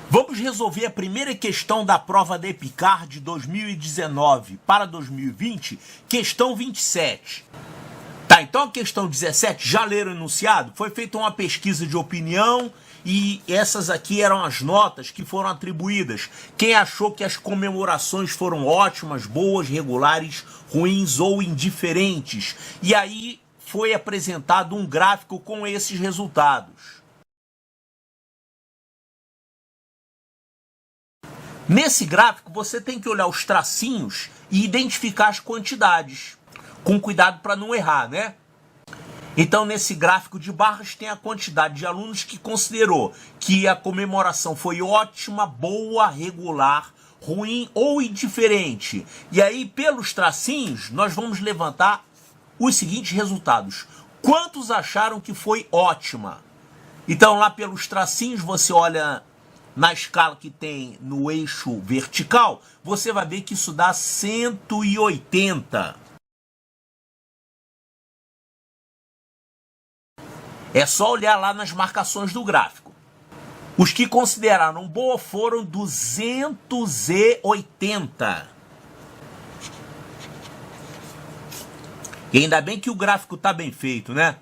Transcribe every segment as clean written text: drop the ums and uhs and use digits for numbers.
Vamos resolver a primeira questão da prova da EPICAR de 2019 para 2020, questão 27. Tá, então a questão 17, já leram o enunciado? Foi feita uma pesquisa de opinião e essas aqui eram as notas que foram atribuídas. Quem achou que as comemorações foram ótimas, boas, regulares, ruins ou indiferentes. E aí foi apresentado um gráfico com esses resultados. Nesse gráfico, você tem que olhar os tracinhos e identificar as quantidades, com cuidado para não errar, né? Então, nesse gráfico de barras, tem a quantidade de alunos que considerou que a comemoração foi ótima, boa, regular, ruim ou indiferente. E aí, pelos tracinhos, nós vamos levantar os seguintes resultados. Quantos acharam que foi ótima? Então, lá pelos tracinhos, você olha na escala que tem no eixo vertical, você vai ver que isso dá 180. É só olhar lá nas marcações do gráfico. Os que consideraram boa foram 280. E ainda bem que o gráfico está bem feito, né?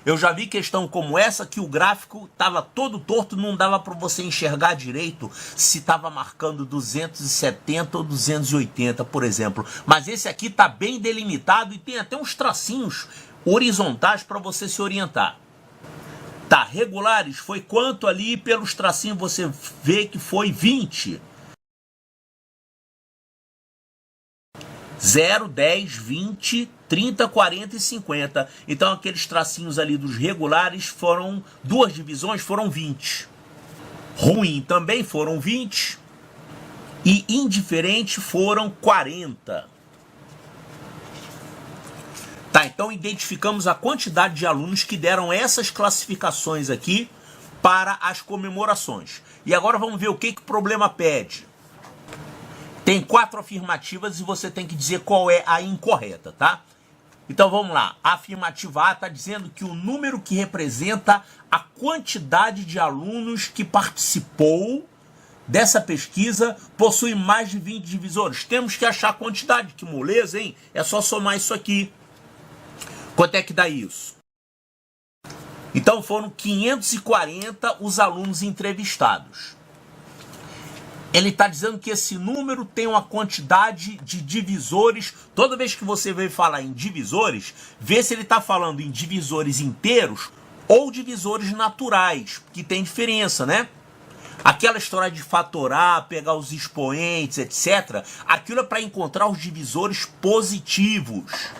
Eu já vi questão como essa que o gráfico estava todo torto, não dava para você enxergar direito se estava marcando 270 ou 280, por exemplo. Mas esse aqui está bem delimitado e tem até uns tracinhos horizontais para você se orientar. Tá, regulares foi quanto ali? Pelos tracinhos você vê que foi 20. 0, 10, 20, 30, 40 e 50. Então aqueles tracinhos ali dos regulares foram, duas divisões foram 20. Ruim também foram 20. E indiferente foram 40. Tá, então identificamos a quantidade de alunos que deram essas classificações aqui para as comemorações. E agora vamos ver o que o problema pede. Tem 4 afirmativas e você tem que dizer qual é a incorreta, tá? Então vamos lá. A afirmativa A está dizendo que o número que representa a quantidade de alunos que participou dessa pesquisa possui mais de 20 divisores. Temos que achar a quantidade. Que moleza, hein? É só somar isso aqui. Quanto é que dá isso? Então foram 540 os alunos entrevistados. Ele está dizendo que esse número tem uma quantidade de divisores. Toda vez que você vai falar em divisores, vê se ele está falando em divisores inteiros ou divisores naturais, que tem diferença, né? Aquela história de fatorar, pegar os expoentes, etc. Aquilo é para encontrar os divisores positivos.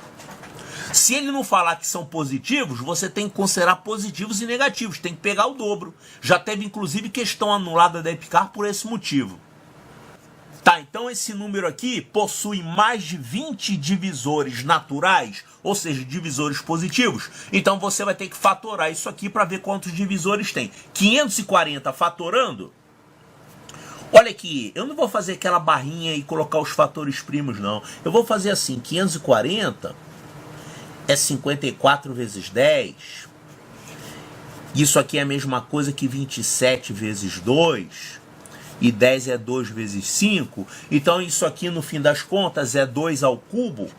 Se ele não falar que são positivos, você tem que considerar positivos e negativos. Tem que pegar o dobro. Já teve, inclusive, questão anulada da EPICAR por esse motivo. Tá, então esse número aqui possui mais de 20 divisores naturais, ou seja, divisores positivos. Então você vai ter que fatorar isso aqui para ver quantos divisores tem. 540 fatorando. Olha aqui, eu não vou fazer aquela barrinha e colocar os fatores primos, não. Eu vou fazer assim, 540... é 54 vezes 10. Isso aqui é a mesma coisa que 27 vezes 2. E 10 é 2 vezes 5. Então isso aqui no fim das contas é 2 ao cubo.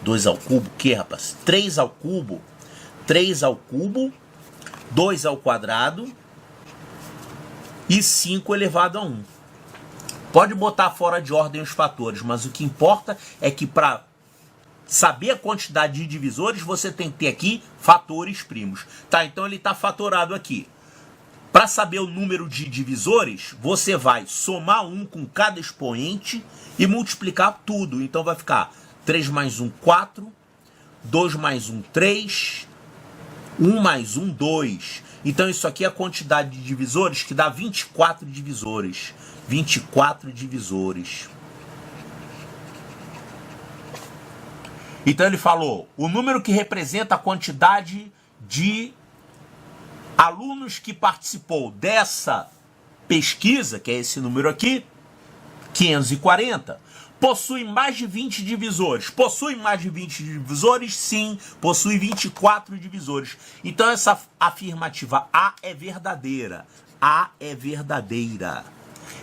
2 ao cubo o que, rapaz? 3 ao cubo. 3 ao cubo. 2 ao quadrado. E 5 elevado a 1. Pode botar fora de ordem os fatores, mas o que importa é que para saber a quantidade de divisores, você tem que ter aqui fatores primos. Tá, então ele está fatorado aqui. Para saber o número de divisores, você vai somar 1 com cada expoente e multiplicar tudo. Então vai ficar 3 mais 1, 4. 2 mais 1, 3. 1 mais 1, 2. Então isso aqui é a quantidade de divisores que dá 24 divisores. 24 divisores. Então ele falou, o número que representa a quantidade de alunos que participou dessa pesquisa, que é esse número aqui, 540, possui mais de 20 divisores. Possui mais de 20 divisores? Sim, possui 24 divisores. Então essa afirmativa A é verdadeira. A é verdadeira.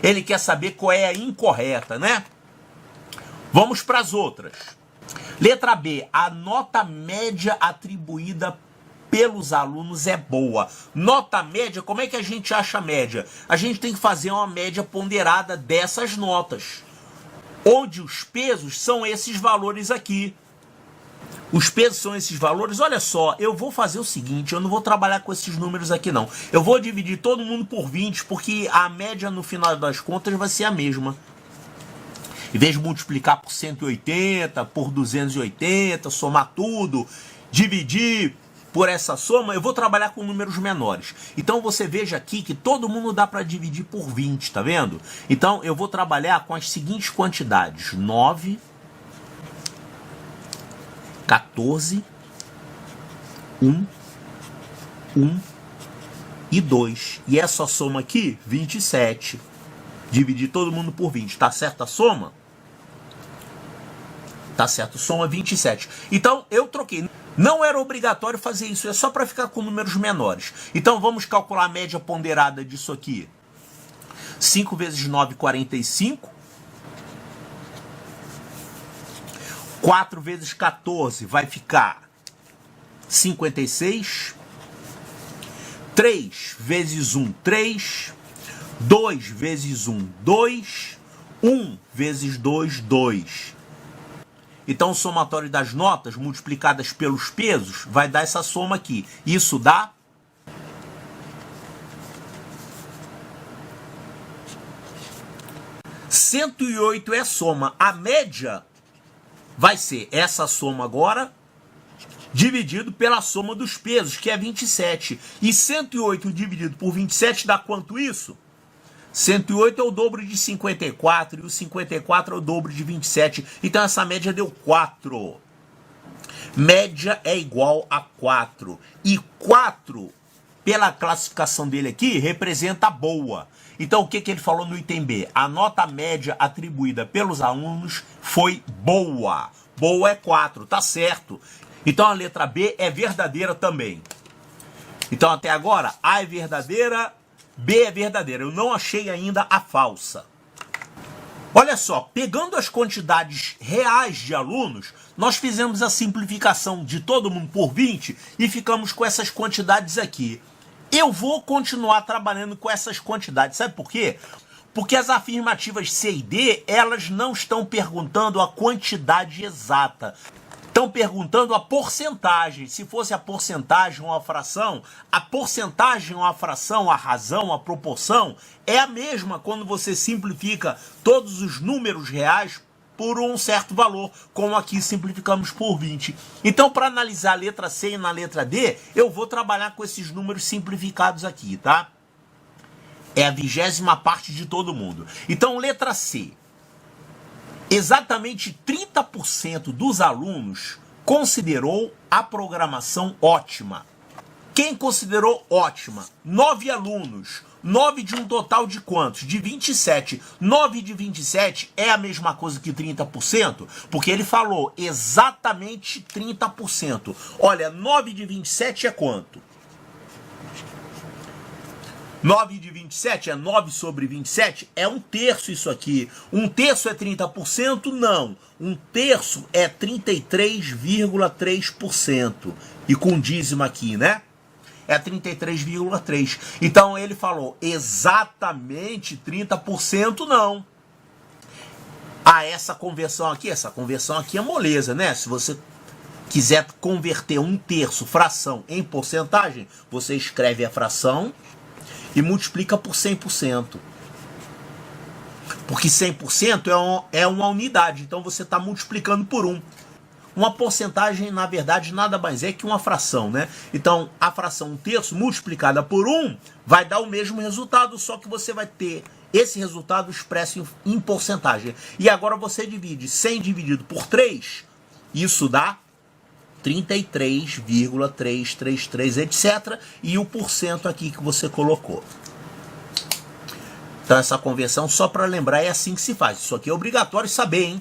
Ele quer saber qual é a incorreta, né? Vamos para as outras. Letra B, a nota média atribuída pelos alunos é boa. Nota média, como é que a gente acha a média? A gente tem que fazer uma média ponderada dessas notas, onde os pesos são esses valores aqui. Os pesos são esses valores. Olha só, eu vou fazer o seguinte, eu não vou trabalhar com esses números aqui não. Eu vou dividir todo mundo por 20, porque a média no final das contas vai ser a mesma. Em vez de multiplicar por 180, por 280, somar tudo, dividir por essa soma, eu vou trabalhar com números menores. Então você veja aqui que todo mundo dá para dividir por 20, tá vendo? Então eu vou trabalhar com as seguintes quantidades: 9, 14, 1 e 2. E essa soma aqui, 27. Dividir todo mundo por 20. Tá certo a soma? Tá certo, soma 27. Então eu troquei. Não era obrigatório fazer isso, é só para ficar com números menores. Então vamos calcular a média ponderada disso aqui. 5 vezes 9, 45. 4 vezes 14 vai ficar 56. 3 vezes 1, 3. 2 vezes 1, 2. 1 vezes 2, 2. Então o somatório das notas multiplicadas pelos pesos vai dar essa soma aqui. Isso dá 108 é soma. A média vai ser essa soma agora dividido pela soma dos pesos, que é 27. E 108 dividido por 27 dá quanto isso? 108 é o dobro de 54 e o 54 é o dobro de 27. Então essa média deu 4. Média é igual a 4. E 4, pela classificação dele aqui, representa boa. Então o que ele falou no item B? A nota média atribuída pelos alunos foi boa. Boa é 4, tá certo. Então a letra B é verdadeira também. Então até agora, A é verdadeira, B é verdadeira. Eu não achei ainda a falsa. Olha só, pegando as quantidades reais de alunos, nós fizemos a simplificação de todo mundo por 20 e ficamos com essas quantidades aqui. Eu vou continuar trabalhando com essas quantidades. Sabe por quê? Porque as afirmativas C e D, elas não estão perguntando a quantidade exata. Estão perguntando a porcentagem. Se fosse a porcentagem ou a fração, a porcentagem ou a fração, a razão, a proporção, é a mesma quando você simplifica todos os números reais por um certo valor, como aqui simplificamos por 20. Então, para analisar a letra C e na letra D, eu vou trabalhar com esses números simplificados aqui, tá? É a 20ª parte de todo mundo. Então, letra C. Exatamente 30% dos alunos considerou a programação ótima. Quem considerou ótima? 9 alunos. 9 de um total de quantos? De 27. 9 de 27 é a mesma coisa que 30%? Porque ele falou exatamente 30%. Olha, 9 de 27 é quanto? 9 de 27 é 9 sobre 27? É 1/3 isso aqui. 1/3 é 30%? Não. 1/3 é 33,3%. E com dízimo aqui, né? É 33,3%. Então ele falou exatamente 30% não. Ah, essa conversão aqui é moleza, né? Se você quiser converter 1/3 fração em porcentagem, você escreve a fração e multiplica por 100%. Porque 100% é uma unidade, então você está multiplicando por 1. Uma porcentagem, na verdade, nada mais é que uma fração, né? Então, a fração 1/3 multiplicada por 1 vai dar o mesmo resultado, só que você vai ter esse resultado expresso em porcentagem. E agora você divide 100 dividido por 3, isso dá 33,333, etc. E o porcento aqui que você colocou. Então essa conversão, só para lembrar, é assim que se faz. Isso aqui é obrigatório saber, hein?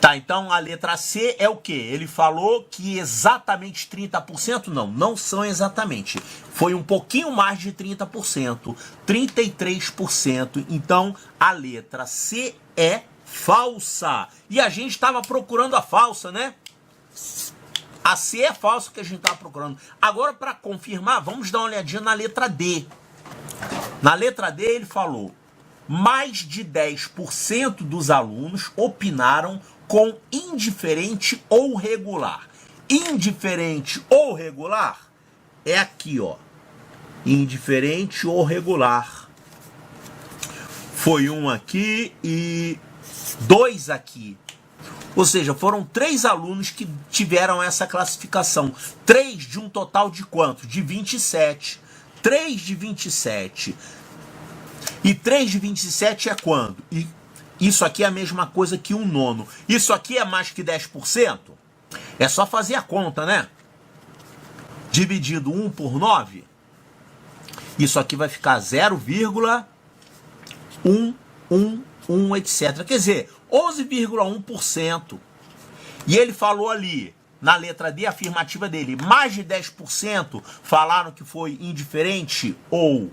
Tá, então a letra C é o quê? Ele falou que exatamente 30%? Não, não são exatamente. Foi um pouquinho mais de 30%, 33%. Então a letra C é falsa. E a gente estava procurando a falsa, né? A C é falsa que a gente estava procurando. Agora, para confirmar, vamos dar uma olhadinha na letra D. Na letra D ele falou: mais de 10% dos alunos opinaram com indiferente ou regular. Indiferente ou regular é aqui, ó. Indiferente ou regular. Foi um aqui e 2 aqui. Ou seja, foram 3 alunos que tiveram essa classificação. 3 de um total de quanto? De 27. 3 de 27. E 3 de 27 é quando? E isso aqui é a mesma coisa que um nono. Isso aqui é mais que 10%? É só fazer a conta, né? Dividido 1 por 9. Isso aqui vai ficar 0,111, etc. Quer dizer, 11,1%. E ele falou ali, na letra D, a afirmativa dele, mais de 10% falaram que foi indiferente ou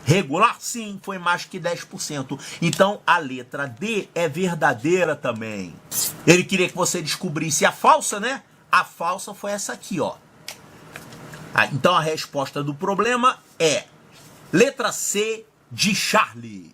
regular? Sim, foi mais que 10%. Então, a letra D é verdadeira também. Ele queria que você descobrisse a falsa, né? A falsa foi essa aqui, ó. Então, a resposta do problema é letra C de Charlie.